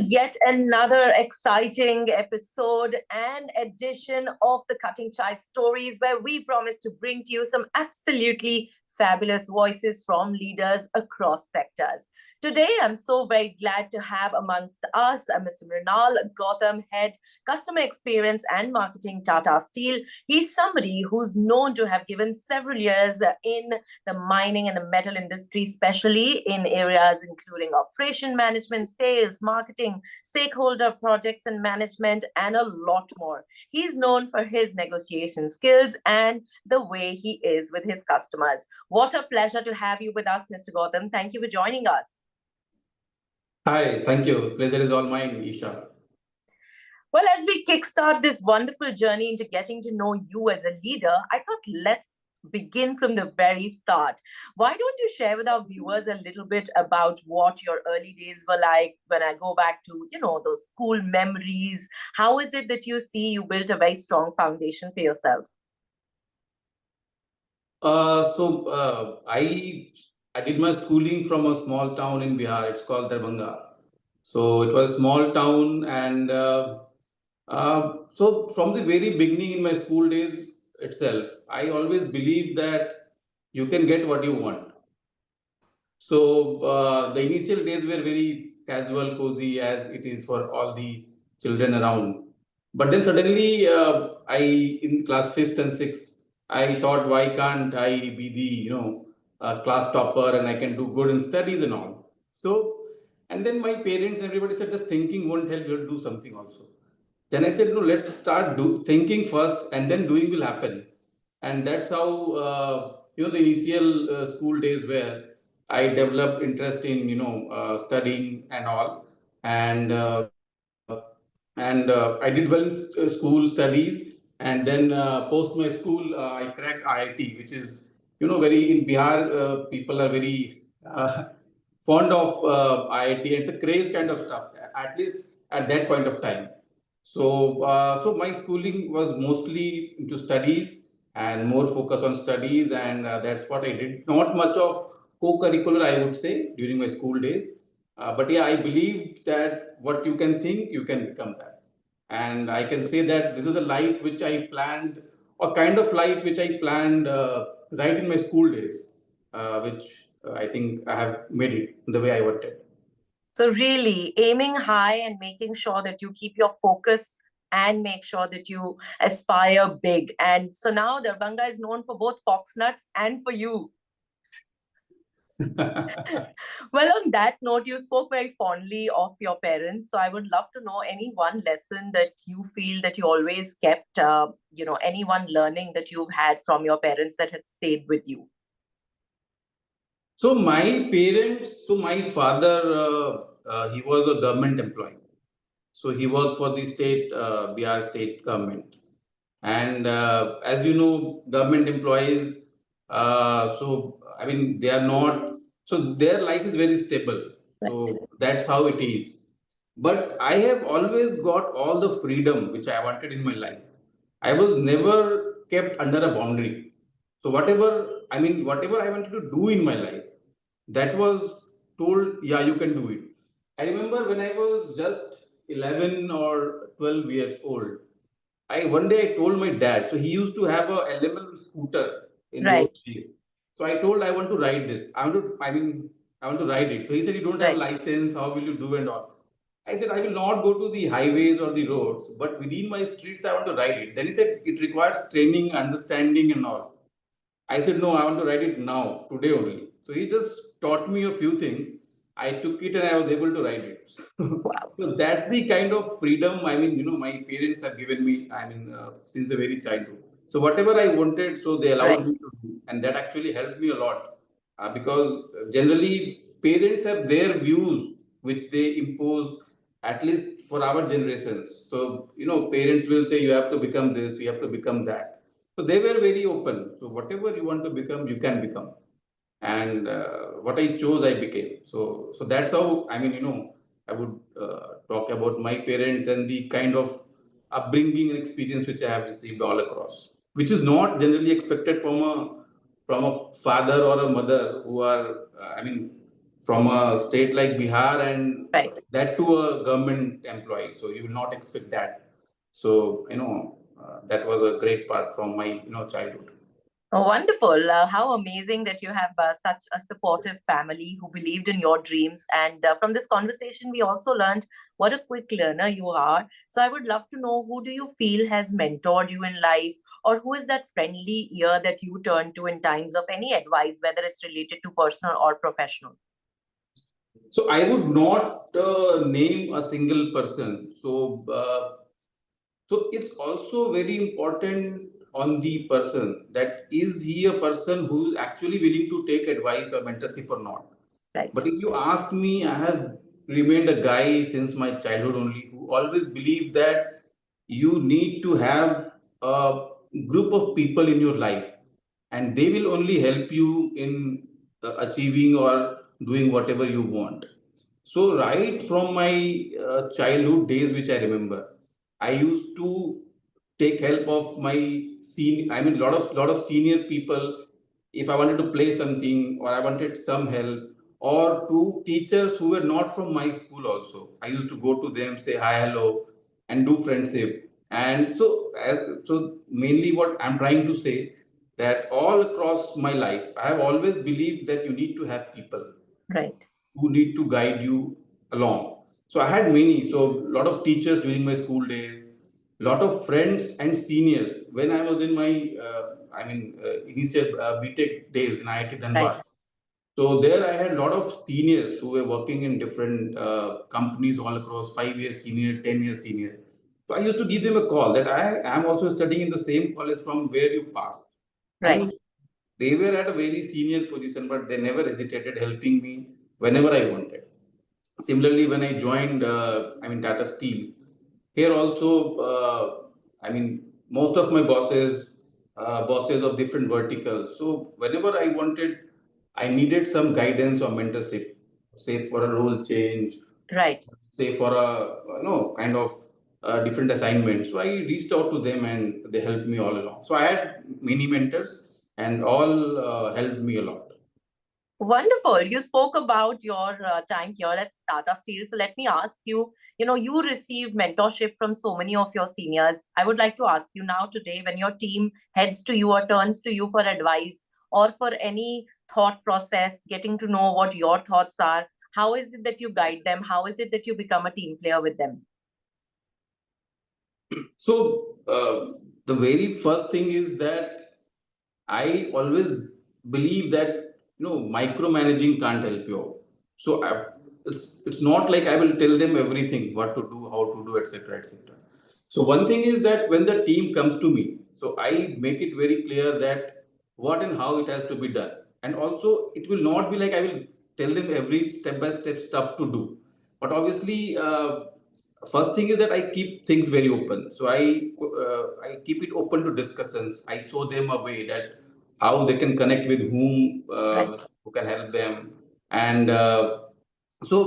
yet another exciting episode and edition of the Cutting Chai Stories, where we promise to bring to you some absolutely fabulous voices from leaders across sectors. Today, I'm so very glad to have amongst us Mr. Mrinal Gautam, Head Customer Experience and Marketing, Tata Steel. He's somebody who's known to have given several years in the mining and the metal industry, especially in areas including operation management, sales, marketing, stakeholder projects and management, and a lot more. He's known for his negotiation skills and the way he is with his customers. What a pleasure to have you with us, Mr. Gautam. Thank you for joining us. Hi, thank you. Pleasure is all mine, Isha. Well, as we kickstart this wonderful journey into getting to know you as a leader, I thought let's begin from the very start. Why don't you share with our viewers a little bit about what your early days were like when I go back to, those school memories? How is it that you see you built a very strong foundation for yourself? I did my schooling from a small town in Bihar. It's called Darbhanga. So it was a small town, and so from the very beginning in my school days itself, I always believed that you can get what you want. So the initial days were very casual, cozy, as it is for all the children around. But then suddenly, in class fifth and sixth, I thought, why can't I be the class topper and I can do good in studies and all. So, and then my parents, everybody said, just thinking won't help. You'll do something also. Then I said, no, let's start thinking first, and then doing will happen. And that's how the initial school days were. I developed interest in studying and all, and I did well in school studies, and then post my school I cracked IIT, which is very in Bihar people are very fond of IIT. It's a craze kind of stuff, at least at that point of time. So my schooling was mostly into studies and more focus on studies, and that's what I did. Not much of co-curricular, I would say, during my school days. But yeah, I believe that what you can think, you can become that. And I can say that this is a life which I planned, or kind of life which I planned right in my school days, which I think I have made it the way I wanted. So, really aiming high and making sure that you keep your focus and make sure that you aspire big. And so now Darbhanga is known for both foxnuts and for you. Well, on that note, you spoke very fondly of your parents. So I would love to know any one lesson that you feel that you always kept, any one learning that you've had from your parents that had stayed with you. So my parents, so my father, he was a government employee. So he worked for the state, Bihar state government. And as you know, government employees, so I mean, they are not, so their life is very stable. Right. So that's how it is. But I have always got all the freedom which I wanted in my life. I was never kept under a boundary. So whatever I wanted to do in my life, that was told, yeah, you can do it. I remember when I was just 11 or 12 years old, one day I told my dad, so he used to have a LML scooter in those Right. days. So I told I want to ride this. I want to ride it. So he said, you don't have a Right. license, how will you do and all? I said, I will not go to the highways or the roads, but within my streets, I want to ride it. Then he said, it requires training, understanding, and all. I said, no, I want to write it now, today only. So he just taught me a few things. I took it and I was able to write it. Wow. So that's the kind of freedom, my parents have given me, since the very childhood. So whatever I wanted, so they allowed Right. me to do. And that actually helped me a lot because generally parents have their views which they impose, at least for our generations. So, parents will say, you have to become this, you have to become that. So they were very open. So whatever you want to become, you can become. And what I chose, I became. So that's how I would talk about my parents and the kind of upbringing and experience which I have received all across, which is not generally expected from a father or a mother who are from a state like Bihar, and Right. that to a government employee. So you will not expect that. So that was a great part from my childhood. Oh, wonderful. How amazing that you have such a supportive family who believed in your dreams. And from this conversation, we also learned what a quick learner you are. So I would love to know, who do you feel has mentored you in life, or who is that friendly ear that you turn to in times of any advice, whether it's related to personal or professional? So I would not name a single person. So it's also very important on the person, that is he a person who is actually willing to take advice or mentorship or not. Right. But if you ask me, I have remained a guy since my childhood only who always believed that you need to have a group of people in your life, and they will only help you in achieving or doing whatever you want. So right from my childhood days, which I remember, I used to take help of my lot of senior people. If I wanted to play something or I wanted some help, or to teachers who were not from my school also, I used to go to them, say hi, hello, and do friendship. And so mainly what I'm trying to say, that all across my life, I have always believed that you need to have people Right. who need to guide you along. So I had many, so a lot of teachers during my school days, lot of friends and seniors when I was in my, initial BTech days in IIT Right. Dhanbad. So there I had a lot of seniors who were working in different companies all across, 5 years senior, 10 years senior. So I used to give them a call that I am also studying in the same college from where you passed. Right. And they were at a very senior position, but they never hesitated helping me whenever I wanted. Similarly, when I joined, Tata Steel, here also, most of my bosses of different verticals. So whenever I wanted, I needed some guidance or mentorship, say for a role change, Right. say for a kind of different assignment. So I reached out to them and they helped me all along. So I had many mentors and all helped me a lot. Wonderful. You spoke about your time here at Tata Steel. So let me ask you, you received mentorship from so many of your seniors. I would like to ask you now today, when your team heads to you or turns to you for advice or for any thought process, getting to know what your thoughts are, how is it that you guide them? How is it that you become a team player with them? So the very first thing is that I always believe that micromanaging can't help you out. So it's not like I will tell them everything, what to do, how to do, etc., etc. So one thing is that when the team comes to me, so I make it very clear that what and how it has to be done, and also it will not be like I will tell them every step by step stuff to do, but obviously. First thing is that I keep things very open. So I keep it open to discussions. I show them a way that how they can connect with whom, Right. who can help them, and so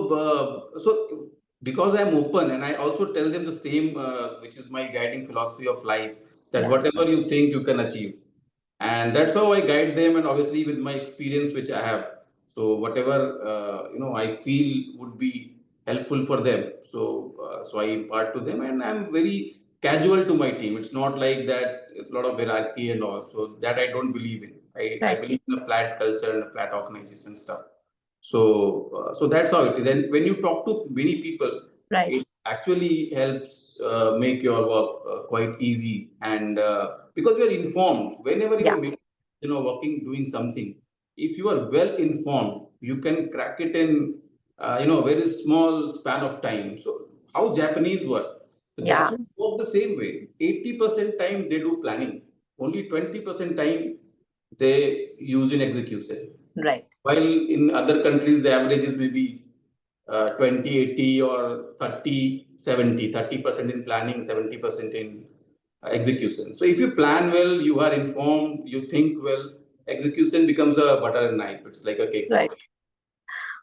because I'm open, and I also tell them the same, which is my guiding philosophy of life, that Yeah. whatever you think you can achieve, and that's how I guide them, and obviously with my experience which I have. So whatever I feel would be helpful for them, so I impart to them, and I'm very casual to my team. It's not like that. It's a lot of hierarchy and all. So that I don't believe in. I Right. believe in a flat culture and a flat organization stuff. So that's how it is. And when you talk to many people, Right. it actually helps make your work quite easy. And because you are informed, whenever you Yeah. are working, doing something, if you are well informed, you can crack it in a very small span of time. So how Japanese work? The Yeah. Japanese work the same way. 80% time they do planning. Only 20% time they use in execution. Right. While in other countries, the average is maybe 20, 80 or 30, 70, 30% in planning, 70% in execution. So if you plan well, you are informed, you think well, execution becomes a butter and knife. It's like a Right. cakewalk.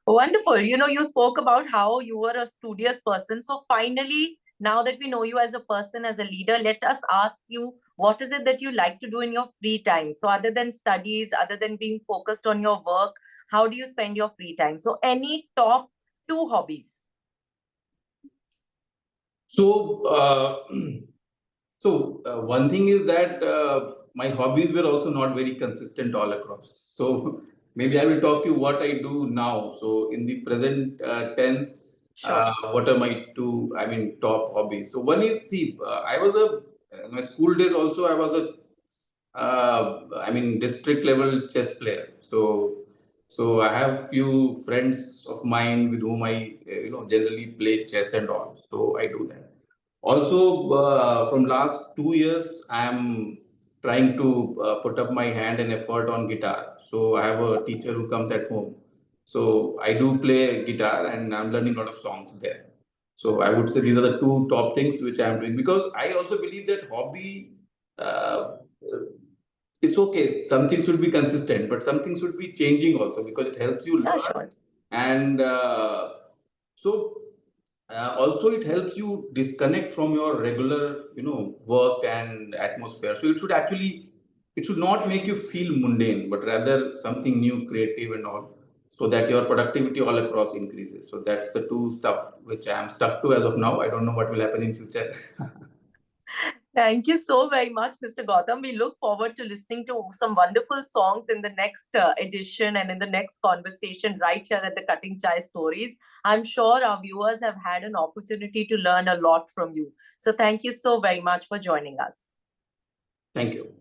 Wonderful. You spoke about how you were a studious person. So finally, now that we know you as a person, as a leader, let us ask you, what is it that you like to do in your free time? So other than studies, other than being focused on your work, How do you spend your free time? So any top two hobbies? So, one thing is that my hobbies were also not very consistent all across. So maybe I will talk you what I do now. So in the present tense, Sure. what are my two, I mean, top hobbies? So one is, see, I was in my school days also, I was I mean, district level chess player. So I have few friends of mine with whom I, generally play chess and all. So I do that. Also, from last 2 years, I am trying to put up my hand and effort on guitar. So I have a teacher who comes at home. So I do play guitar and I'm learning a lot of songs there. So I would say these are the two top things which I am doing, because I also believe that hobby, uh, it's okay. Some things should be consistent, but some things should be changing also, because it helps you Yeah, learn. sure. And so also it helps you disconnect from your regular, work and atmosphere. So it should not make you feel mundane, but rather something new, creative and all, so that your productivity all across increases. So that's the two stuff which I am stuck to as of now. I don't know what will happen in future. Thank you so very much, Mr. Gautam. We look forward to listening to some wonderful songs in the next edition and in the next conversation right here at the Cutting Chai Stories. I'm sure our viewers have had an opportunity to learn a lot from you. So thank you so very much for joining us. Thank you.